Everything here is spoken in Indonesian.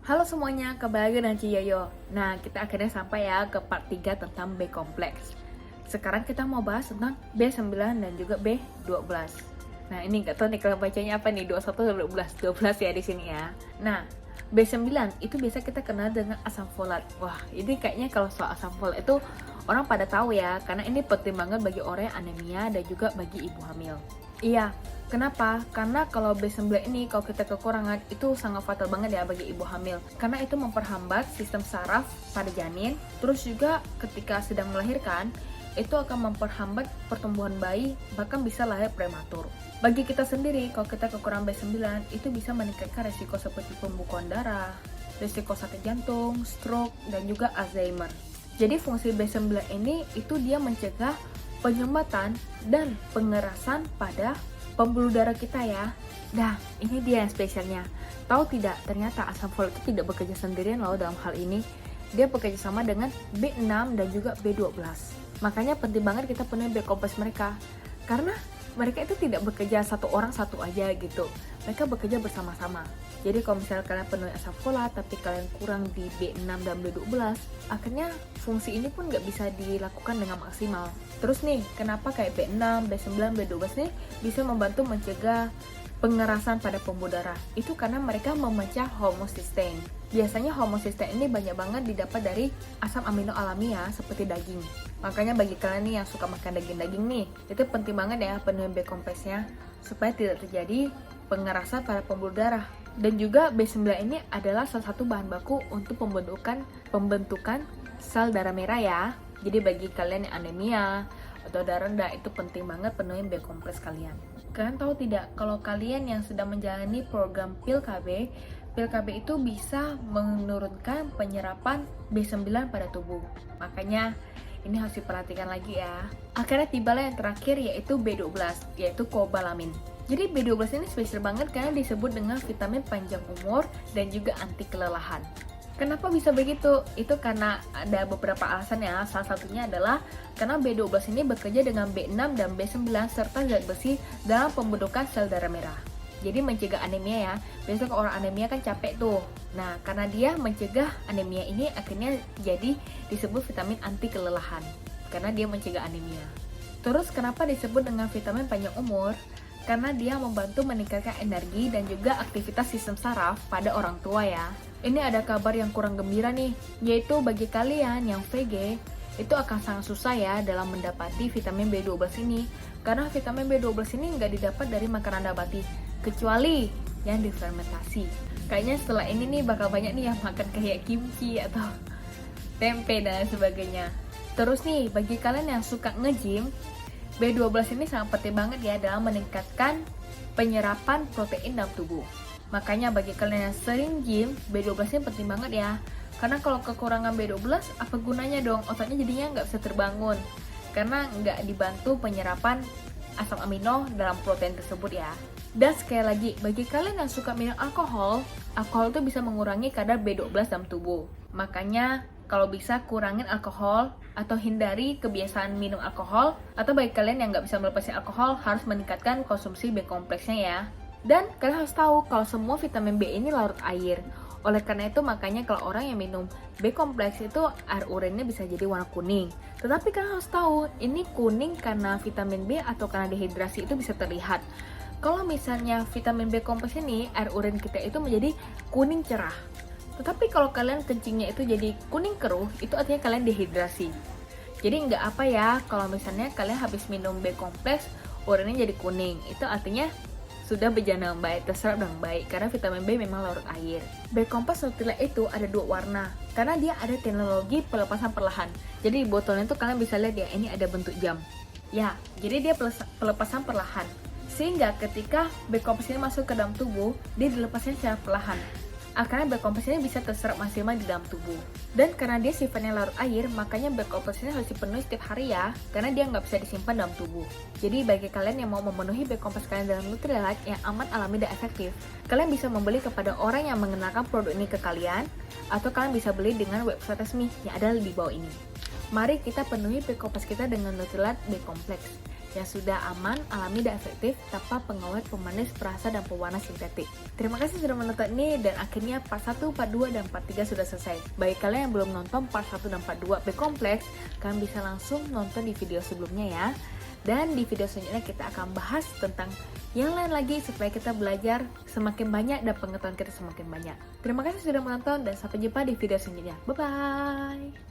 Halo semuanya, kembali lagi dengan Ciyoyo. Nah, kita akhirnya sampai ya ke part 3 tentang B kompleks. Sekarang kita mau bahas tentang B9 dan juga B12. Nah, ini nggak tahu nih kalau bacanya apa nih, 21 atau 12. 12 ya di sini ya. Nah, B9 itu biasa kita kenal dengan asam folat. Wah, ini kayaknya kalau soal asam folat itu orang pada tahu ya, karena ini penting banget bagi orang yang anemia dan juga bagi ibu hamil. Iya, kenapa? Karena kalau B9 ini kalau kita kekurangan itu sangat fatal banget ya bagi ibu hamil. Karena itu memperhambat sistem saraf pada janin. Terus juga ketika sedang melahirkan, itu akan memperhambat pertumbuhan bayi, bahkan bisa lahir prematur. Bagi kita sendiri, kalau kita kekurangan B9, itu bisa meningkatkan resiko seperti pembekuan darah, risiko sakit jantung, stroke, dan juga Alzheimer. Jadi fungsi B9 ini itu dia mencegah penyumbatan dan pengerasan pada pembuluh darah kita ya. Nah, ini dia yang spesialnya. Tahu tidak, ternyata asam folat itu tidak bekerja sendirian loh dalam hal ini. Dia bekerja sama dengan B6 dan juga B12. Makanya penting banget kita punya B kompleks mereka. Karena mereka itu tidak bekerja satu orang satu aja gitu. Mereka bekerja bersama-sama. Jadi kalau misalnya kalian penuhi asam folat tapi kalian kurang di B6 dan B12, akhirnya fungsi ini pun nggak bisa dilakukan dengan maksimal. Terus nih, kenapa kayak B6, B9, B12 nih bisa membantu mencegah pengerasan pada pembuluh darah? Itu karena mereka memecah homocysteine. Biasanya homocysteine ini banyak banget didapat dari asam amino alami ya, seperti daging. Makanya bagi kalian nih yang suka makan daging-daging nih, itu penting banget ya penuhi B kompleksnya supaya tidak terjadi pengerasan pada pembuluh darah. Dan juga B9 ini adalah salah satu bahan baku untuk pembentukan sel darah merah ya. Jadi bagi kalian yang anemia atau darah rendah itu penting banget penuhi B kompleks kalian. Kalian tahu tidak kalau kalian yang sedang menjalani program pil KB itu bisa menurunkan penyerapan B9 pada tubuh. Makanya ini harus diperhatikan lagi ya. Akhirnya tibalah yang terakhir yaitu B12, yaitu cobalamin. Jadi B12 ini spesial banget karena disebut dengan vitamin panjang umur dan juga anti kelelahan. Kenapa bisa begitu? Itu karena ada beberapa alasan ya. Salah satunya adalah karena B12 ini bekerja dengan B6 dan B9 serta zat besi dalam pembentukan sel darah merah. Jadi mencegah anemia ya. Biasanya kalau orang anemia kan capek tuh. Nah, karena dia mencegah anemia ini akhirnya jadi disebut vitamin anti kelelahan. Karena dia mencegah anemia. Terus kenapa disebut dengan vitamin panjang umur? Karena dia membantu meningkatkan energi dan juga aktivitas sistem saraf pada orang tua ya. Ini ada kabar yang kurang gembira nih, yaitu bagi kalian yang VG, itu akan sangat susah ya dalam mendapati vitamin B12 ini. Karena vitamin B12 ini nggak didapat dari makanan nabati, kecuali yang difermentasi. Kayaknya setelah ini nih bakal banyak nih yang makan kayak kimchi atau tempe dan sebagainya. Terus nih, bagi kalian yang suka nge-gym, B12 ini sangat penting banget ya dalam meningkatkan penyerapan protein dalam tubuh. Makanya bagi kalian yang sering gym, B12 ini penting banget ya. Karena kalau kekurangan B12, apa gunanya dong? Ototnya jadinya nggak bisa terbangun. Karena nggak dibantu penyerapan asam amino dalam protein tersebut ya. Dan sekali lagi, bagi kalian yang suka minum alkohol itu bisa mengurangi kadar B12 dalam tubuh. Makanya kalau bisa kurangin alkohol atau hindari kebiasaan minum alkohol, atau bagi kalian yang nggak bisa melepaskan alkohol harus meningkatkan konsumsi B kompleksnya ya. Dan kalian harus tahu kalau semua vitamin B ini larut air. Oleh karena itu makanya kalau orang yang minum B kompleks itu air urinnya bisa jadi warna kuning. Tetapi kalian harus tahu ini kuning karena vitamin B atau karena dehidrasi itu bisa terlihat. Kalau misalnya vitamin B kompleks ini air urin kita itu menjadi kuning cerah. Tetapi kalau kalian kencingnya itu jadi kuning keruh, itu artinya kalian dehidrasi. Jadi nggak apa ya kalau misalnya kalian habis minum B kompleks, urinnya jadi kuning. Itu artinya sudah berjalan dengan baik, terserap dengan baik, karena vitamin B memang larut air. B kompleks Nutrilite itu ada 2 warna, karena dia ada teknologi pelepasan perlahan. Jadi di botolnya itu kalian bisa lihat ya, ini ada bentuk jam. Ya, jadi dia pelepasan perlahan. Sehingga ketika B kompleks ini masuk ke dalam tubuh, dia dilepaskan secara perlahan. Akhirnya B kompleks ini bisa terserap maksimal di dalam tubuh. Dan karena dia sifatnya larut air, makanya B kompleks ini harus dipenuhi setiap hari ya, karena dia nggak bisa disimpan dalam tubuh. Jadi bagi kalian yang mau memenuhi B kompleks kalian dalam Nutrilite yang aman, alami, dan efektif, kalian bisa membeli kepada orang yang mengenalkan produk ini ke kalian, atau kalian bisa beli dengan website resmi yang ada di bawah ini. Mari kita penuhi B kompleks kita dengan Nutrilite B kompleks. yang sudah aman, alami, dan efektif tanpa pengawet, pemanis, perasa, dan pewarna sintetik. Terima kasih sudah menonton ini, dan akhirnya part 1, part 2, dan part 3 sudah selesai. Bagi kalian yang belum nonton part 1 dan part 2 B kompleks, kalian bisa langsung nonton di video sebelumnya ya. Dan di video selanjutnya kita akan bahas tentang yang lain lagi supaya kita belajar semakin banyak dan pengetahuan kita semakin banyak. Terima kasih sudah menonton dan sampai jumpa di video selanjutnya. Bye-bye!